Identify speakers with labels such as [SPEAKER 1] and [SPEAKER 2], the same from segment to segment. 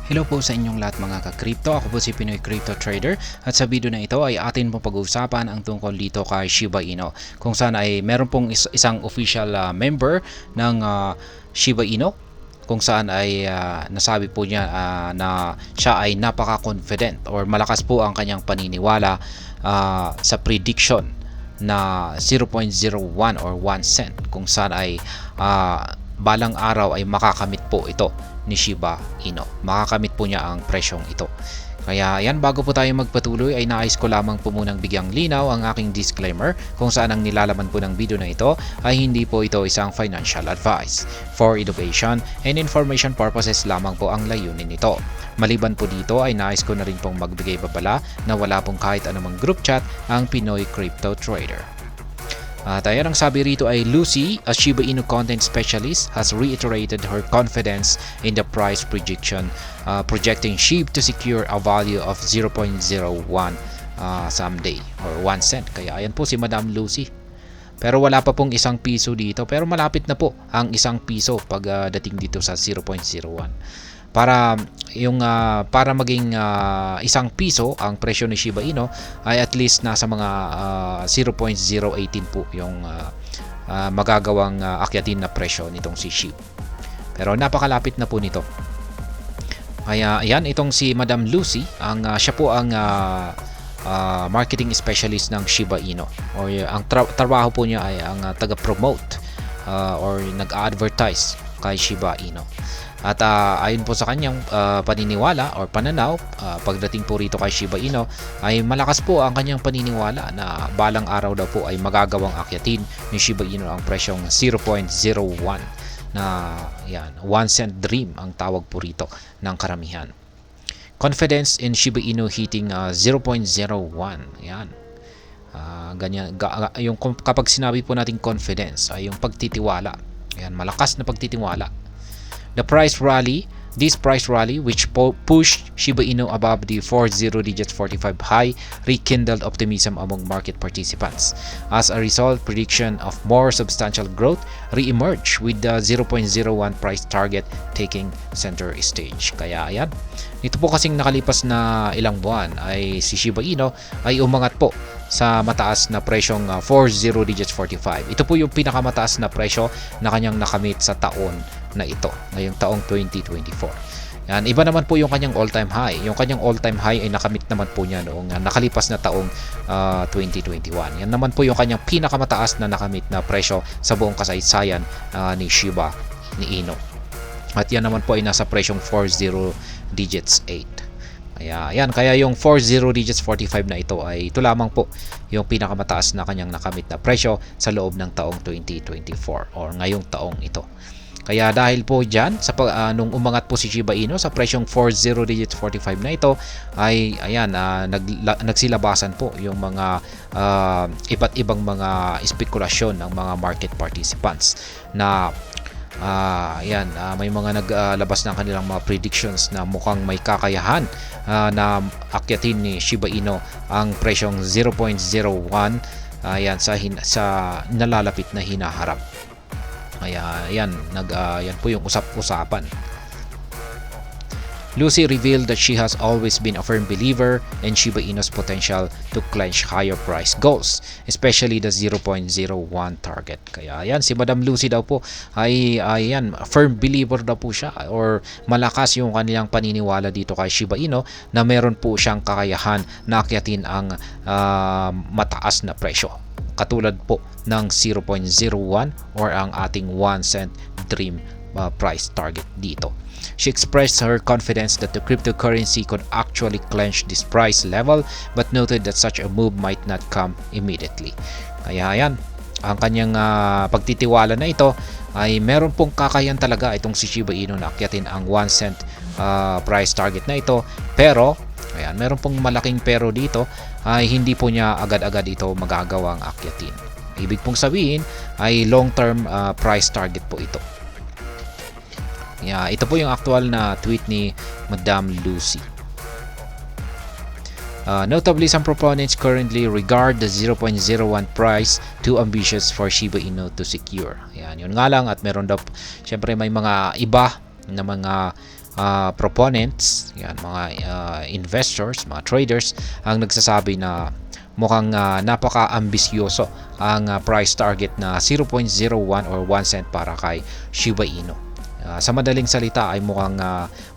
[SPEAKER 1] Hello po sa inyong lahat mga ka-crypto. Ako po si Pinoy Crypto Trader at sa video na ito ay atin po pag-uusapan ang tungkol dito kay Shiba Inu. Kung saan ay meron pong isang official member ng Shiba Inu kung saan ay nasabi po niya na siya ay napaka-confident or malakas po ang kanyang paniniwala sa prediction na 0.01 or 1 cent kung saan ay balang araw ay makakamit po ito ni Shiba Inu. Makakamit po niya ang presyong ito. Kaya yan, bago po tayo magpatuloy ay nais ko lamang po munang bigyang linaw ang aking disclaimer kung saan ang nilalaman po ng video na ito ay hindi po ito isang financial advice. For education and information purposes lamang po ang layunin nito. Maliban po dito ay nais ko na rin pong magbigay babala na wala pong kahit anumang group chat ang Pinoy Crypto Trader. At ayan, ang sabi rito ay Lucy, a Shiba Inu content specialist, has reiterated her confidence in the price projection, projecting SHIB to secure a value of 0.01 someday or 1 cent. Kaya ayan po si Madam Lucy. Pero wala pa pong isang piso dito, pero malapit na po ang isang piso pag dating dito sa 0.01. Para maging isang piso ang presyo ni Shiba Inu ay at least nasa mga 0.018 po yung magagawang akyatin na presyo nitong si SHIB. Pero napakalapit na po nito. Kaya ayan, itong si Madam Lucy, siya po ang marketing specialist ng Shiba Inu, or ang trabaho po niya ay ang taga-promote or nag-advertise kay Shiba Inu. At ayon po sa kanyang paniniwala or pananaw, pagdating po rito kay Shiba Inu ay malakas po ang kanyang paniniwala na balang araw daw po ay magagawang akyatin ni Shiba Inu ang presyong 0.01 na yan, 1 cent dream ang tawag po rito ng karamihan. Confidence in Shiba Inu hitting 0.01. Yan. Ganyan, yung kapag sinabi po natin confidence ay yung pagtitiwala. Yan, malakas na pagtitiwala. This price rally, which pushed Shiba Inu above the 40-digit 45 high, rekindled optimism among market participants. As a result, prediction of more substantial growth re-emerged with the 0.01 price target taking center stage. Kaya ayan, ito po kasing nakalipas na ilang buwan ay si Shiba Inu ay umangat po sa mataas na presyong 40 digits 45. Ito po yung pinakamataas na presyo na kanyang nakamit sa taon na ito, ngayong taong 2024. Yan, iba naman po yung kanyang all-time high. Yung kanyang all-time high ay nakamit naman po niya noong nakalipas na taong 2021. Yan naman po yung kanyang pinakamataas na nakamit na presyo sa buong kasaysayan ni Shiba Inu. At yan naman po ay nasa presyong 40 digits 8. Kaya yung 40 digits 45 na ito ay ito lamang po yung pinakamataas na kanyang nakamit na presyo sa loob ng taong 2024 or ngayong taong ito. Kaya dahil po dyan, nung umangat po si Shiba Inu sa presyong 40 digits 45 na ito, ay ayan, nagsilabasan po yung mga iba't ibang mga spekulasyon ng mga market participants na may mga naglabas ng kanilang mga predictions na mukhang may kakayahan na akyatin ni Shiba Inu ang presyong 0.01 sa nalalapit na hinaharap. Kaya yan po yung usap-usapan. Lucy revealed that she has always been a firm believer in Shiba Inu's potential to clinch higher price goals, especially the 0.01 target. Kaya yan, si Madam Lucy daw po ay firm believer daw po siya, or malakas yung kanilang paniniwala dito kay Shiba Inu na meron po siyang kakayahan na akyatin ang mataas na presyo, katulad po ng 0.01 or ang ating 1 cent dream price target dito. She expressed her confidence that the cryptocurrency could actually clinch this price level, but noted that such a move might not come immediately. Kaya yan, ang kanyang pagtitiwala na ito ay meron pong kakayan talaga itong si Shiba Inu na akyatin ang 1 cent price target na ito. Pero ayan, meron pong malaking pero dito, ay hindi po niya agad-agad ito magagawang akyatin. Ibig pong sabihin ay long-term price target po ito. Ito po yung actual na tweet ni Madam Lucy. Notably, some proponents currently regard the 0.01 price too ambitious for Shiba Inu to secure. Yan, yun nga lang, at meron daw, syempre may mga iba na mga proponents, yan, mga investors, mga traders ang nagsasabi na mukhang napaka-ambisyoso ang price target na 0.01 or 1 cent para kay Shiba Inu. Sa madaling salita ay mukhang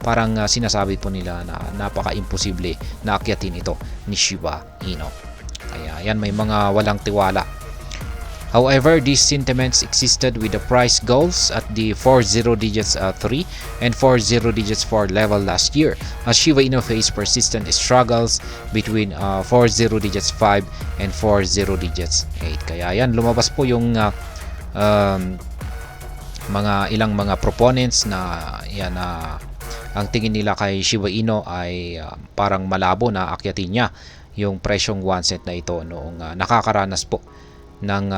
[SPEAKER 1] parang sinasabi po nila na napaka-imposible na akyatin ito ni Shiba Inu. Kaya yan, may mga walang tiwala. However, these sentiments existed with the price goals at the 40 digits 3 and 40 digits 4 level last year, as Shiba Inu faced persistent struggles between 40 digits 5 and 40 digits 8. Kaya yan, lumabas po yung mga ilang mga proponents na yan ang tingin nila kay Shiba Inu ay parang malabo na akyatin niya yung presyong 1 cent na ito noong nakakaranas po ng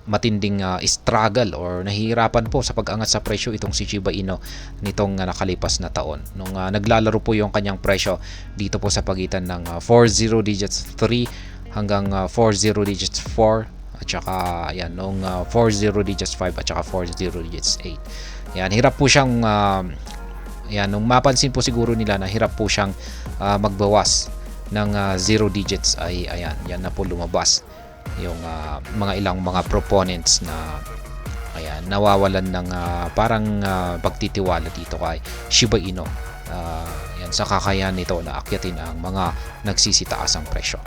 [SPEAKER 1] matinding struggle or nahihirapan po sa pag-angat sa presyo itong si Shiba Inu nitong nakalipas na taon. Nung naglalaro po yung kanyang presyo dito po sa pagitan ng 40 digits 3 hanggang 40 digits 4 at saka ayan, nung 40 digits 5 at saka 40 digits 8. Yan, hirap po siyang yan, nung mapansin po siguro nila na hirap po siyang magbawas ng 0 digits ay ayan, yan na po lumabas yung mga ilang mga proponents na ayan, nawawalan ng parang pagtitiwala dito kay Shiba Inu yan, sa kakayahan nito na akyatin ang mga nagsisitaas ang presyo.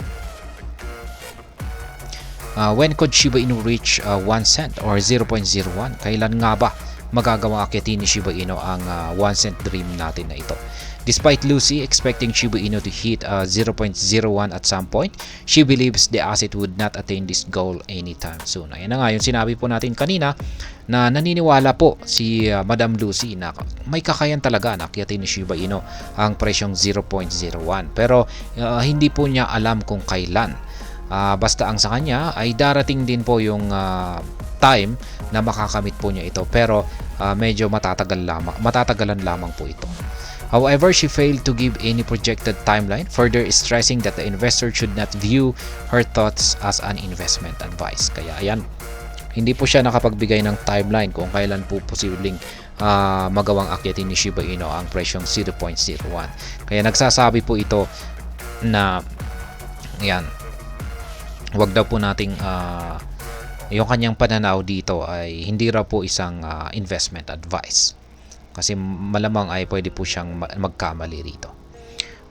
[SPEAKER 1] When could Shiba Inu reach 1 cent or 0.01? Kailan nga ba magagawang akyatin ni Shiba Inu ang 1 cent dream natin na ito? Despite Lucy expecting Shiba Inu to hit 0.01 at some point, she believes the asset would not attain this goal anytime soon. Ayan na nga yung sinabi po natin kanina na naniniwala po si Madam Lucy na may kakayan talaga na akyatin ni Shiba Inu ang presyong 0.01. Pero hindi po niya alam kung kailan. Basta ang sa kanya ay darating din po yung time na makakamit po niya ito, pero medyo matatagalan lamang po ito. However, she failed to give any projected timeline, further stressing that the investor should not view her thoughts as an investment advice. Kaya ayan, hindi po siya nakapagbigay ng timeline kung kailan po posibleng magawang akyatin ni Shiba Inu ang presyong 0.01. Kaya nagsasabi po ito na ayan, wag daw po nating yung kanyang pananaw dito ay hindi raw po isang investment advice. Kasi malamang ay pwede po siyang magkamali rito.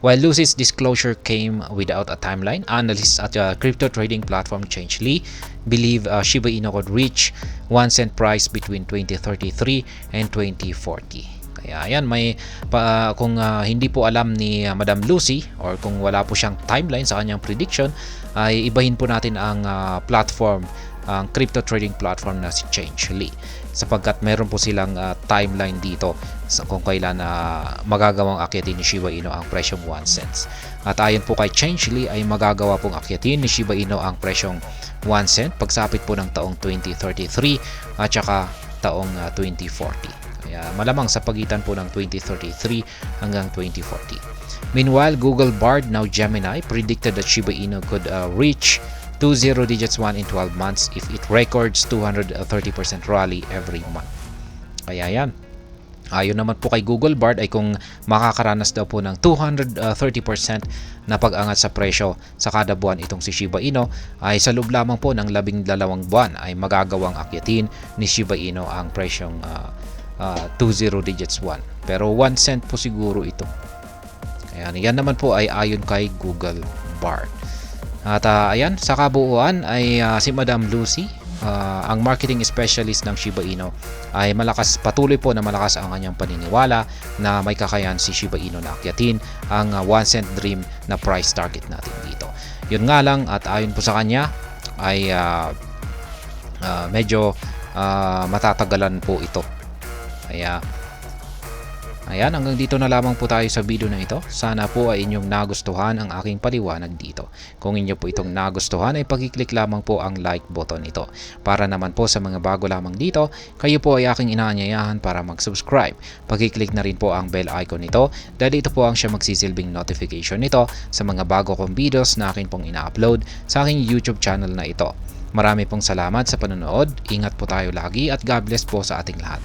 [SPEAKER 1] While Lucy's disclosure came without a timeline, analysts at the crypto trading platform Changelly believe Shiba Inu could reach 1 cent price between 2033 and 2040. Kaya ayan, may kung hindi po alam ni Madam Lucy or kung wala po siyang timeline sa kanyang prediction, ay ibahin po natin ang platform, ang crypto trading platform na si Changelly, sapagkat meron po silang timeline dito sa kung kailan magagawang akyatin ni Shiba Inu ang presyong 1 cents. At ayon po kay Changelly ay magagawa pong akyatin ni Shiba Inu ang presyong 1 cent pagsapit po ng taong 2033 at saka taong 2040. Kaya malamang sa pagitan po ng 2033 hanggang 2040. Meanwhile, Google Bard, now Gemini, predicted that Shiba Inu could reach 20 digits 1 in 12 months if it records 230% rally every month. Kaya yan, ayon naman po kay Google Bard ay kung makakaranas daw po ng 230% na pag-angat sa presyo sa kada buwan itong si Shiba Inu, ay sa loob lamang po ng 12 buwan ay magagawang akyatin ni Shiba Inu ang presyong 20 digits 1. Pero 1 cent po siguro ito. Ayan, yan naman po ay ayon kay Google Bard. At ayan, sa kabuuan ay si Madam Lucy, ang marketing specialist ng Shiba Inu, ay patuloy po na malakas ang kanyang paniniwala na may kakayahan si Shiba Inu na akyatin ang 1 cent dream na price target natin dito. Yun nga lang, at ayon po sa kanya ay medyo matatagalan po ito. Kaya ayan, hanggang dito na lamang po tayo sa video na ito. Sana po ay inyong nagustuhan ang aking paliwanag dito. Kung inyo po itong nagustuhan ay pag-click lamang po ang like button ito. Para naman po sa mga bago lamang dito, kayo po ay aking inaanyayahan para mag-subscribe. Pag-click na rin po ang bell icon nito dahil ito po ang siya magsisilbing notification nito sa mga bago kong videos na akin pong ina-upload sa aking YouTube channel na ito. Marami pong salamat sa panonood. Ingat po tayo lagi at God bless po sa ating lahat.